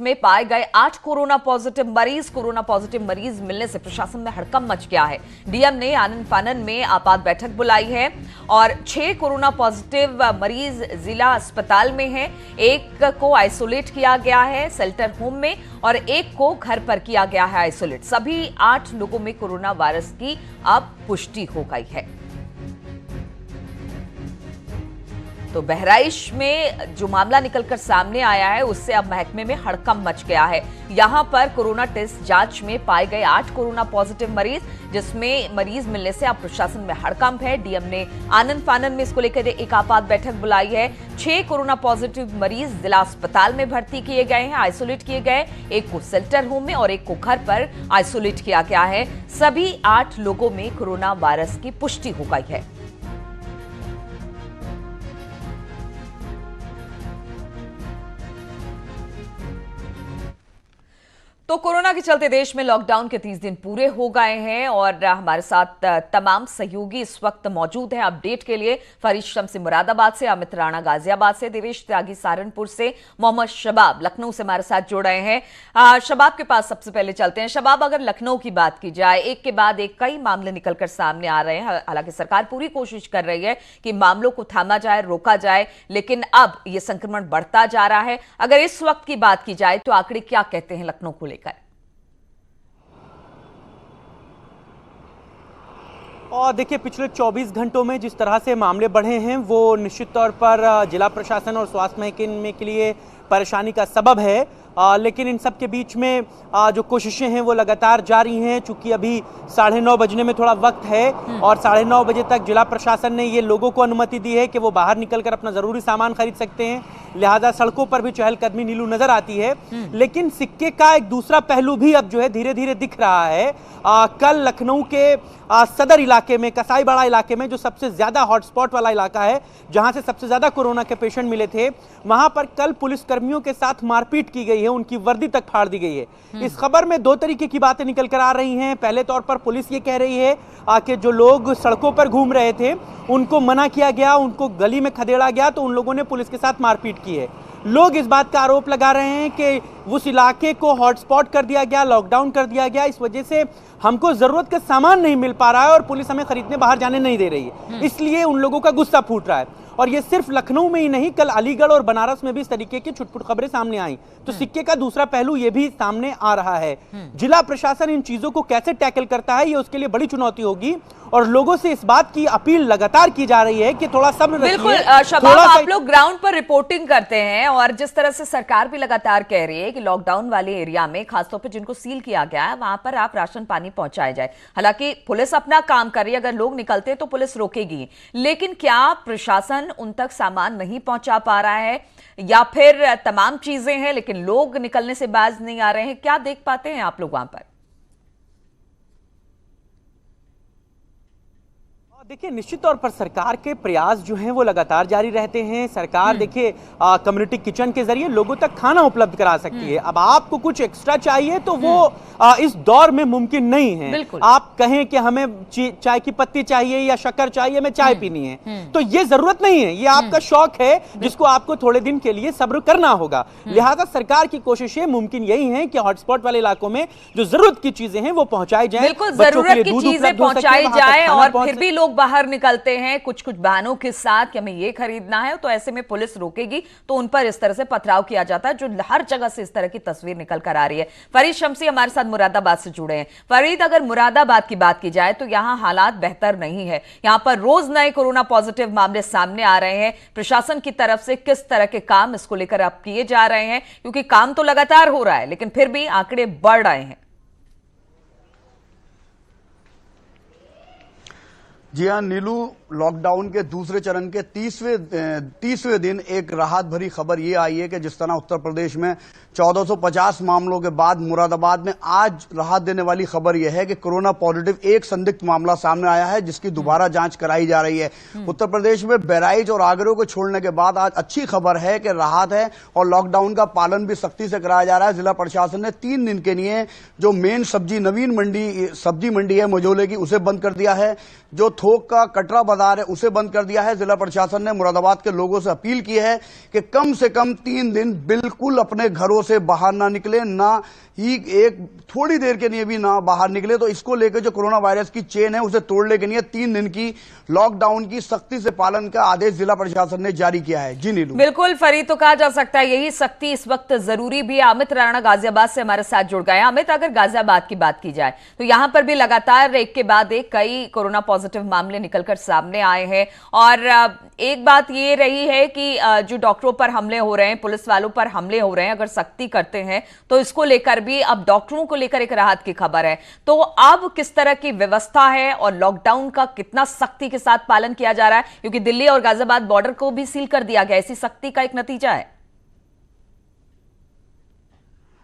में पाए गए 8 कोरोना पॉजिटिव मरीज मिलने से प्रशासन में हड़कंप मच गया है। डीएम ने आनन फानन में आपात बैठक बुलाई है और 6 कोरोना पॉजिटिव मरीज जिला अस्पताल में हैं। एक को आइसोलेट किया गया है शेल्टर होम में और एक को घर पर किया गया है आइसोलेट। सभी 8 लोगों में कोरोना वायरस की अब पुष्टि हो गई है। तो बहराइच में जो मामला निकलकर सामने आया है उससे अब महकमे में हड़कंप मच गया है। यहां पर कोरोना टेस्ट जांच में पाए गए 8 कोरोना पॉजिटिव मरीज, जिसमें मरीज मिलने से अब प्रशासन में हड़कंप है। डीएम ने आनन फानन में इसको लेकर एक आपात बैठक बुलाई है। 6 कोरोना पॉजिटिव मरीज जिला अस्पताल में भर्ती किए गए हैं, आइसोलेट किए गए। एक को शेल्टर होम में और एक को घर पर आइसोलेट किया गया है। सभी 8 लोगों में कोरोना वायरस की पुष्टि हो गई है। तो कोरोना के चलते देश में लॉकडाउन के 30 दिन पूरे हो गए हैं और हमारे साथ तमाम सहयोगी इस वक्त मौजूद हैं अपडेट के लिए। फरीद शम्सी मुरादाबाद से, अमित राणा गाजियाबाद से, देवेश त्यागी सहारनपुर से, मोहम्मद शबाब लखनऊ से हमारे साथ जुड़ रहे हैं। शबाब के पास सबसे पहले चलते हैं। शबाब, अगर लखनऊ की बात की जाए, एक के बाद एक कई मामले निकलकर सामने आ रहे हैं। हालांकि सरकार पूरी कोशिश कर रही है कि मामलों को थामा जाए, रोका जाए, लेकिन अब यह संक्रमण बढ़ता जा रहा है। अगर इस वक्त की बात की जाए तो आंकड़े क्या कहते हैं लखनऊ को लेकर? और देखिए, पिछले 24 घंटों में जिस तरह से मामले बढ़े हैं वो निश्चित तौर पर जिला प्रशासन और स्वास्थ्य महकमे के लिए परेशानी का सबब है। लेकिन इन सब के बीच में जो कोशिशें हैं वो लगातार जारी हैं। चूंकि अभी 9:30 बजने में थोड़ा वक्त है और 9:30 बजे तक जिला प्रशासन ने ये लोगों को अनुमति दी है कि वो बाहर निकलकर अपना ज़रूरी सामान खरीद सकते हैं। लिहाजा सड़कों पर भी चहलकदमी नीलू नजर आती है। लेकिन सिक्के का एक दूसरा पहलू भी अब जो है धीरे धीरे दिख रहा है। कल लखनऊ के सदर इलाके में, कसाईबाड़ा इलाके में, जो सबसे ज्यादा हॉटस्पॉट वाला इलाका है, जहां से सबसे ज्यादा कोरोना के पेशेंट मिले थे, वहां पर कल पुलिसकर्मियों के साथ मारपीट की गई है, उनकी वर्दी तक फाड़ दी गई है। इस खबर में 2 तरीके की बातें निकल कर आ रही हैं। पहले तौर पर पुलिस ये कह रही है कि जो लोग सड़कों पर घूम रहे थे उनको मना किया गया, उनको गली में खदेड़ा गया, तो उन लोगों ने पुलिस के साथ मारपीट की है। लोग इस बात का आरोप लगा रहे हैं कि उस इलाके को हॉटस्पॉट कर दिया गया, लॉकडाउन कर दिया गया, इस वजह से हमको जरूरत का सामान नहीं मिल पा रहा है और पुलिस हमें खरीदने बाहर जाने नहीं दे रही है। इसलिए उन लोगों का गुस्सा फूट रहा है। और ये सिर्फ लखनऊ में ही नहीं, कल अलीगढ़ और बनारस में भी इस तरीके की छुटपुट खबरें सामने आई। तो सिक्के का दूसरा पहलू ये भी सामने आ रहा है। जिला प्रशासन इन चीजों को कैसे टैकल करता है, ये उसके लिए बड़ी चुनौती होगी। और लोगों से इस बात की अपील लगातार की जा रही है कि थोड़ा सब्र रखिए। बिल्कुल शबाब, आप लोग ग्राउंड पर रिपोर्टिंग करते हैं और जिस तरह से सरकार भी लगातार कह रही है कि लॉकडाउन वाले एरिया में, खासतौर पर जिनको सील किया गया है, वहां पर आप राशन पानी पहुंचाया जाए। हालांकि पुलिस अपना काम कर रही है, अगर लोग निकलते तो पुलिस रोकेगी, लेकिन क्या प्रशासन उन तक सामान नहीं पहुंचा पा रहा है या फिर तमाम चीजें हैं लेकिन लोग निकलने से बाज नहीं आ रहे हैं? क्या देख पाते हैं आप लोग वहां पर? देखिए, निश्चित तौर पर सरकार के प्रयास जो हैं वो लगातार जारी रहते हैं। सरकार देखिए कम्युनिटी किचन के जरिए लोगों तक खाना उपलब्ध करा सकती है। अब आपको कुछ एक्स्ट्रा चाहिए तो वो इस दौर में मुमकिन नहीं है। आप कहें कि हमें चाय की पत्ती चाहिए या शक्कर चाहिए, हमें चाय पीनी है, तो ये जरूरत नहीं है। ये आपका शौक है जिसको आपको थोड़े दिन के लिए सब्र करना होगा। लिहाजा सरकार की कोशिशें मुमकिन यही है कि हॉटस्पॉट वाले इलाकों में जो जरूरत की चीजें हैं वो पहुंचाई जाए। बिल्कुल, जरूरत की चीजें पहुंचाई जाए और फिर भी लोग बाहर निकलते हैं कुछ बहानों के साथ कि हमें ये खरीदना है, तो ऐसे में पुलिस रोकेगी तो उन पर इस तरह से पथराव किया जाता है, जो हर जगह से इस तरह की तस्वीर निकल कर आ रही है। फरीद शम्सी हमारे साथ मुरादाबाद से जुड़े हैं। फरीद, अगर मुरादाबाद की बात की जाए तो यहां हालात बेहतर नहीं है। यहां पर रोज नए कोरोना पॉजिटिव मामले सामने आ रहे हैं। प्रशासन की तरफ से किस तरह के काम इसको लेकर अब किए जा रहे हैं? क्योंकि काम तो लगातार हो रहा है लेकिन फिर भी आंकड़े बढ़ रहे हैं। जी हाँ नीलू, लॉकडाउन के दूसरे चरण के 30वें दिन एक राहत भरी खबर ये आई है कि जिस तरह उत्तर प्रदेश में 1450 मामलों के बाद मुरादाबाद में आज राहत देने वाली खबर यह है कि कोरोना पॉजिटिव एक संदिग्ध मामला सामने आया है जिसकी दोबारा जांच कराई जा रही है। उत्तर प्रदेश में बहराइच और आगरा को छोड़ने के बाद आज अच्छी खबर है कि राहत है और लॉकडाउन का पालन भी सख्ती से कराया जा रहा है। जिला प्रशासन ने 3 दिन के लिए जो मेन सब्जी मंडी है मझौले की, उसे बंद कर दिया है। जो थोक का कटरा बाजार है उसे बंद कर दिया है। जिला प्रशासन ने मुरादाबाद के लोगों से अपील की है कि कम से कम 3 दिन बिल्कुल अपने घरों से बाहर ना निकले, ना ही एक थोड़ी देर के लिए भी ना बाहर निकले। तो इसको लेकर जो कोरोना वायरस की चेन है उसे तोड़ने के लिए 3 दिन की लॉकडाउन की सख्ती से पालन का आदेश जिला प्रशासन ने जारी किया है। जी नीलू। बिल्कुल फरीद, तो कहा जा सकता है यही सख्ती इस वक्त जरूरी भी है। अमित राणा गाजियाबाद से हमारे साथ जुड़ गए हैं। अमित, अगर गाजियाबाद की बात की जाए तो यहां पर भी लगातार एक के बाद एक कई कोरोना पॉजिटिव मामले निकलकर सामने आए हैं, और एक बात ये रही है कि जो डॉक्टरों पर हमले हो रहे हैं, पुलिस वालों पर हमले हो रहे हैं, अगर सख्ती करते हैं तो इसको लेकर भी अब डॉक्टरों को लेकर एक राहत की खबर है। तो अब किस तरह की व्यवस्था है और लॉकडाउन का कितना सख्ती के साथ पालन किया जा रहा है, क्योंकि दिल्ली और गाजियाबाद बॉर्डर को भी सील कर दिया गया, ऐसी सख्ती का एक नतीजा है।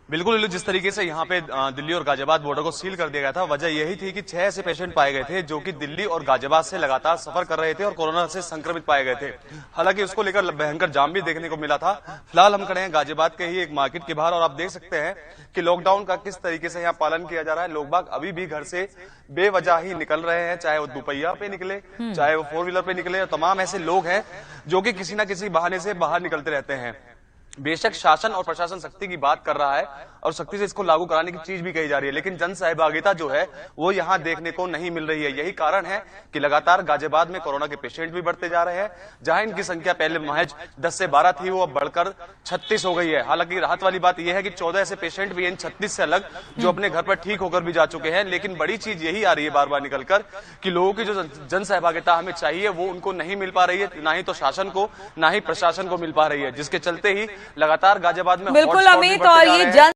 बिल्कुल, जिस तरीके से यहाँ पे दिल्ली और गाजियाबाद बॉर्डर को सील कर दिया गया था, वजह यही थी कि 6 ऐसे पेशेंट पाए गए थे जो कि दिल्ली और गाजियाबाद से लगातार सफर कर रहे थे और कोरोना से संक्रमित पाए गए थे। हालांकि उसको लेकर भयंकर जाम भी देखने को मिला था। फिलहाल हम खड़े हैं गाजियाबाद के ही एक मार्केट के बाहर और आप देख सकते हैं कि लॉकडाउन का किस तरीके से यहाँ पालन किया जा रहा है। लोग बाग अभी भी घर से बेवजह ही निकल रहे हैं, चाहे वो दुपहिया पे निकले, चाहे वो 4 व्हीलर पे निकले, और तमाम ऐसे लोग हैं जो कि किसी ना किसी बहाने से बाहर निकलते रहते हैं। बेशक शासन और प्रशासन सख्ती की बात कर रहा है और सख्ती से इसको लागू कराने की चीज भी कही जा रही है, लेकिन जन सहभागिता जो है वो यहाँ देखने को नहीं मिल रही है। यही कारण है कि लगातार गाजियाबाद में कोरोना के पेशेंट भी बढ़ते जा रहे हैं। जहां इनकी संख्या पहले महज 10 से 12 थी, वो अब बढ़कर 36 हो गई है। हालांकि राहत वाली बात यह है कि 14 ऐसे पेशेंट भी इन 36 से अलग जो अपने घर पर ठीक होकर भी जा चुके हैं। लेकिन बड़ी चीज यही आ रही है बार बार निकलकर कि लोगों की जो जन सहभागिता हमें चाहिए वो उनको नहीं मिल पा रही है, ना ही तो शासन को ना ही प्रशासन को मिल पा रही है, जिसके चलते ही लगातार गाजियाबाद में बिल्कुल अमित, और ये जन